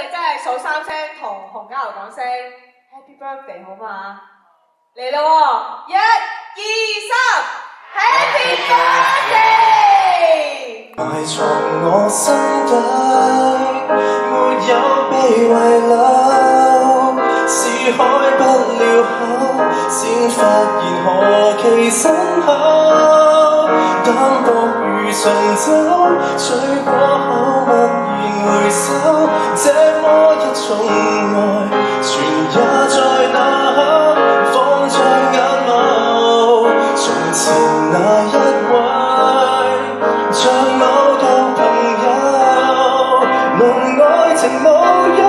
你真係數3聲同洪嘉豪講聲 Happy Birthday 好嘛？嚟啦喎！1、2、3 ，Happy Birthday！埋藏我心底，沒有被遺留，是開不了口，先發現何其深厚。淡薄如醇酒，醉過後驀然回首，這麼一種愛，全也在那刻放在眼眸。從前那一位，像某個朋友，能愛情無憂。